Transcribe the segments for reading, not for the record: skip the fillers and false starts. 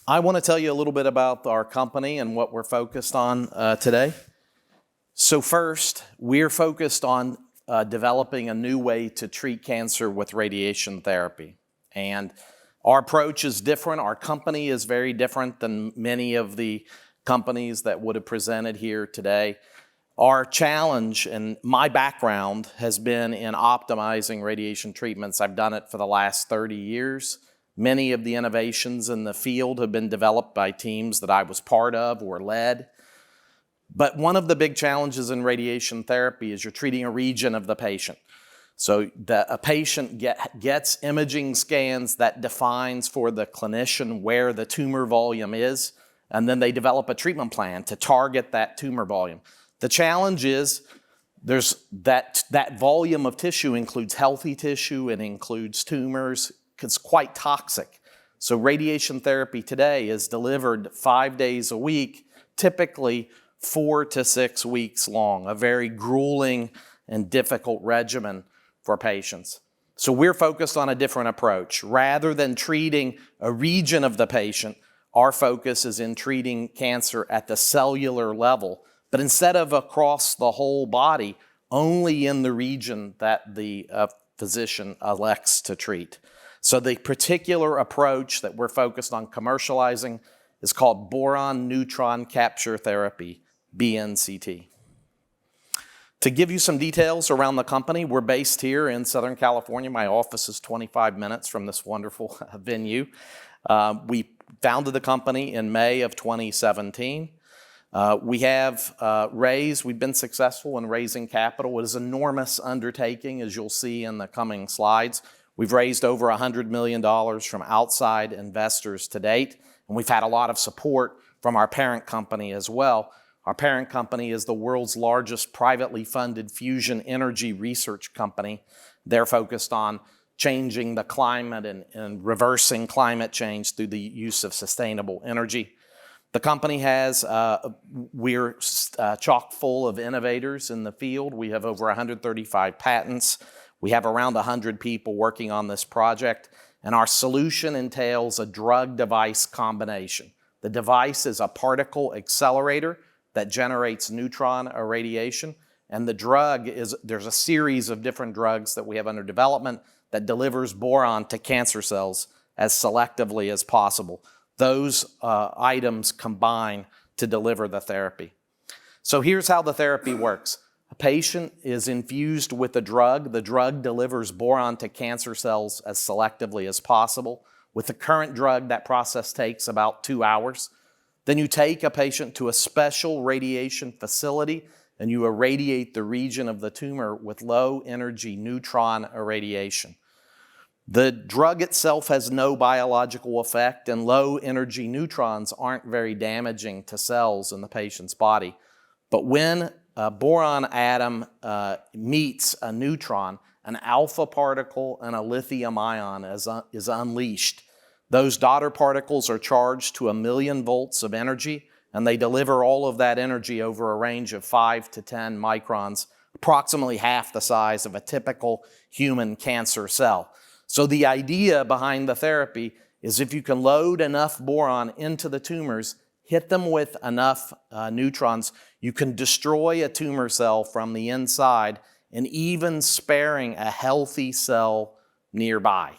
I want to tell you a little bit about our company and what we're focused on today. So first, we're focused on developing a new way to treat cancer with radiation therapy. And our approach is different. Our company is very different than many of the companies that would have presented here today. Our challenge and my background has been in optimizing radiation treatments. I've done it for the last 30 years. Many of the innovations in the field have been developed by teams that I was part of or led. But one of the big challenges in radiation therapy is you're treating a region of the patient. So a patient gets imaging scans that defines for the clinician where the tumor volume is, and then they develop a treatment plan to target that tumor volume. The challenge is there's that volume of tissue includes healthy tissue, it includes tumors. It's quite toxic. So radiation therapy today is delivered 5 days a week, typically 4 to 6 weeks long, a very grueling and difficult regimen for patients. So we're focused on a different approach. Rather than treating a region of the patient, our focus is in treating cancer at the cellular level, but instead of across the whole body, only in the region that the physician elects to treat. So the particular approach that we're focused on commercializing is called Boron Neutron Capture Therapy, BNCT. To give you some details around the company, we're based here in Southern California. My office is 25 minutes from this wonderful venue. We founded the company in May of 2017. We've been successful in raising capital. It is an enormous undertaking, as you'll see in the coming slides. We've raised over $100 million from outside investors to date, and we've had a lot of support from our parent company as well. Our parent company is the world's largest privately funded fusion energy research company. They're focused on changing the climate and reversing climate change through the use of sustainable energy. The company we're chock full of innovators in the field. We have over 135 patents. We have around 100 people working on this project, and our solution entails a drug-device combination. The device is a particle accelerator that generates neutron irradiation, and the drug there's a series of different drugs that we have under development that delivers boron to cancer cells as selectively as possible. Those items combine to deliver the therapy. So here's how the therapy works. A patient is infused with a drug. The drug delivers boron to cancer cells as selectively as possible. With the current drug, that process takes about 2 hours. Then you take a patient to a special radiation facility and you irradiate the region of the tumor with low energy neutron irradiation. The drug itself has no biological effect, and low energy neutrons aren't very damaging to cells in the patient's body. But when a boron atom meets a neutron, an alpha particle and a lithium ion is unleashed. Those daughter particles are charged to 1,000,000 volts of energy, and they deliver all of that energy over a range of 5 to 10 microns, approximately half the size of a typical human cancer cell. So the idea behind the therapy is if you can load enough boron into the tumors, hit them with enough neutrons, you can destroy a tumor cell from the inside and even sparing a healthy cell nearby.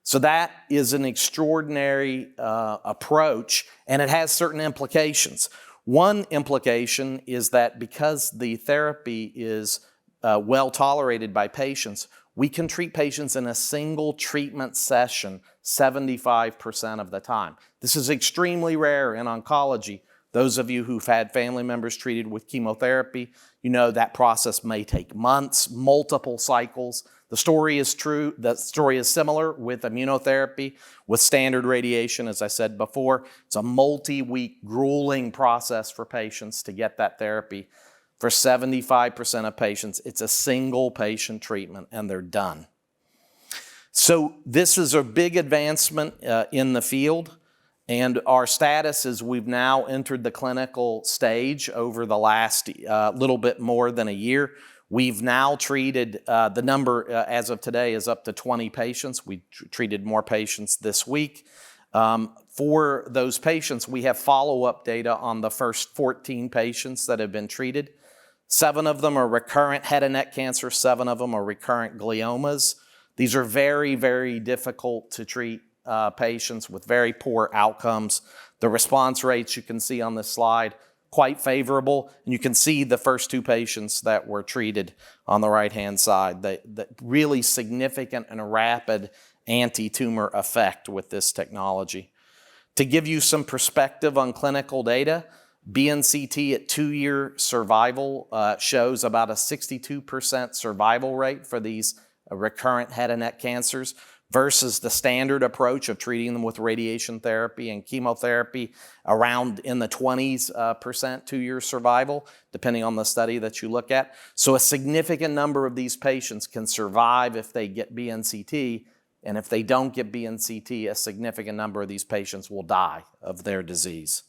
So that is an extraordinary approach, and it has certain implications. One implication is that because the therapy is well tolerated by patients, we can treat patients in a single treatment session 75% of the time. This is extremely rare in oncology. Those of you who've had family members treated with chemotherapy, you know that process may take months, multiple cycles. The story is true. The story is similar with immunotherapy, with standard radiation, as I said before. It's a multi-week grueling process for patients to get that therapy. For 75% of patients, it's a single patient treatment and they're done. So this is a big advancement in the field, and our status is we've now entered the clinical stage over the last little bit more than a year. We've now treated, the number as of today is up to 20 patients. We treated more patients this week. For those patients, we have follow-up data on the first 14 patients that have been treated. 7 of them are recurrent head and neck cancer, 7 of them are recurrent gliomas. These are very, very difficult to treat patients with very poor outcomes. The response rates you can see on this slide, quite favorable, and you can see the first 2 patients that were treated on the right-hand side. The really significant and rapid anti-tumor effect with this technology. To give you some perspective on clinical data, BNCT at 2-year survival shows about a 62% survival rate for these recurrent head and neck cancers versus the standard approach of treating them with radiation therapy and chemotherapy around in the 20s% 2-year survival, depending on the study that you look at. So a significant number of these patients can survive if they get BNCT, and if they don't get BNCT, a significant number of these patients will die of their disease.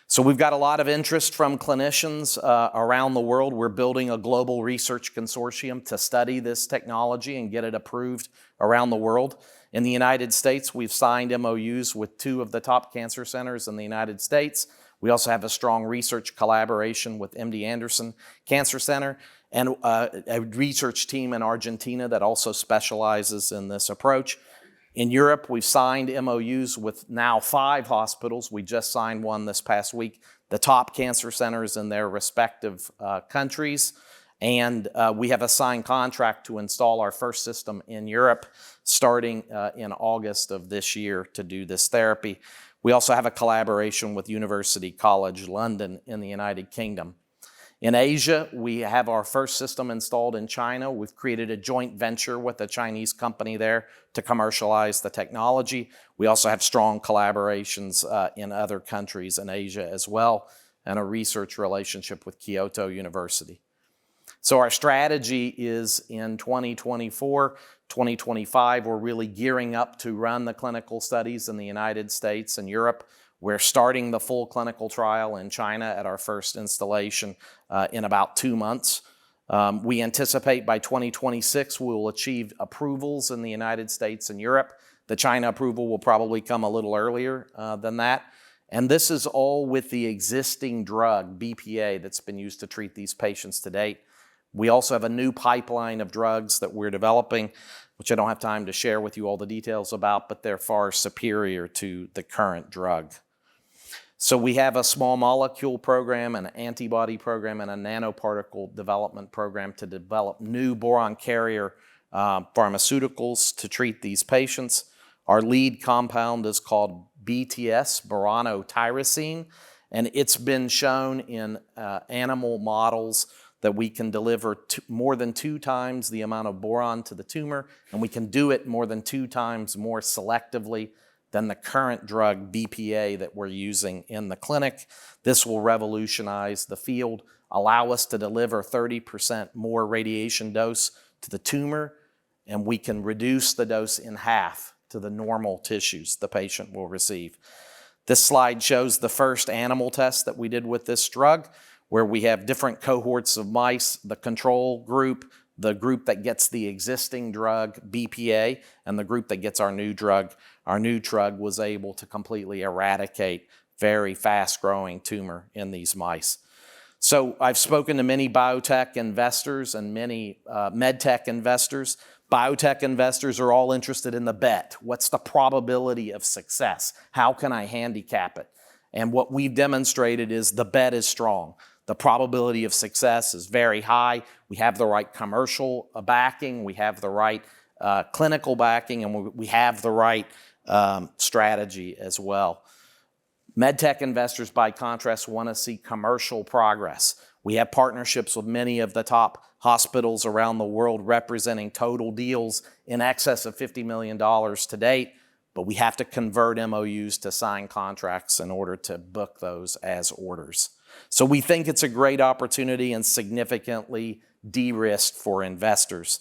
So we've got a lot of interest from clinicians around the world. We're building a global research consortium to study this technology and get it approved around the world. In the United States, we've signed MOUs with 2 of the top cancer centers in the United States. We also have a strong research collaboration with MD Anderson Cancer Center and a research team in Argentina that also specializes in this approach. In Europe, we've signed MOUs with now 5 hospitals. We just signed one this past week, the top cancer centers in their respective countries. And we have a signed contract to install our first system in Europe starting in August of this year to do this therapy. We also have a collaboration with University College London in the United Kingdom. In Asia, we have our first system installed in China. We've created a joint venture with a Chinese company there to commercialize the technology. We also have strong collaborations in other countries in Asia as well, and a research relationship with Kyoto University. So our strategy is in 2024, 2025, we're really gearing up to run the clinical studies in the United States and Europe. We're starting the full clinical trial in China at our first installation in about 2 months. We anticipate by 2026 we will achieve approvals in the United States and Europe. The China approval will probably come a little earlier than that. And this is all with the existing drug, BPA, that's been used to treat these patients to date. We also have a new pipeline of drugs that we're developing, which I don't have time to share with you all the details about, but they're far superior to the current drug. So we have a small molecule program, an antibody program, and a nanoparticle development program to develop new boron carrier pharmaceuticals to treat these patients. Our lead compound is called BTS, boronotyrosine, and it's been shown in animal models that we can deliver more than 2 times the amount of boron to the tumor, and we can do it more than 2 times more selectively than the current drug BPA that we're using in the clinic. This will revolutionize the field, allow us to deliver 30% more radiation dose to the tumor, and we can reduce the dose in half to the normal tissues the patient will receive. This slide shows the first animal test that we did with this drug, where we have different cohorts of mice, the control group, the group that gets the existing drug, BPA, and the group that gets our new drug. Our new drug was able to completely eradicate very fast-growing tumor in these mice. So I've spoken to many biotech investors and many medtech investors. Biotech investors are all interested in the bet. What's the probability of success? How can I handicap it? And what we've demonstrated is the bet is strong. The probability of success is very high. We have the right commercial backing, we have the right clinical backing, and we have the right strategy as well. Medtech investors, by contrast, want to see commercial progress. We have partnerships with many of the top hospitals around the world representing total deals in excess of $50 million to date, but we have to convert MOUs to signed contracts in order to book those as orders. So we think it's a great opportunity and significantly de-risked for investors.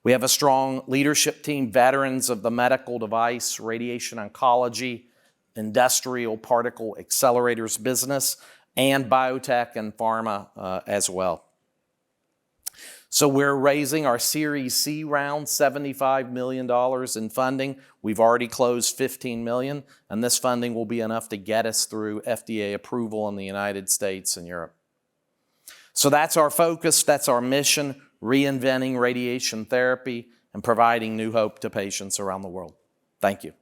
We have a strong leadership team, veterans of the medical device, radiation oncology, industrial particle accelerators business, and biotech and pharma as well. So we're raising our Series C round, $75 million in funding. We've already closed $15 million, and this funding will be enough to get us through FDA approval in the United States and Europe. So that's our focus, that's our mission, reinventing radiation therapy and providing new hope to patients around the world. Thank you.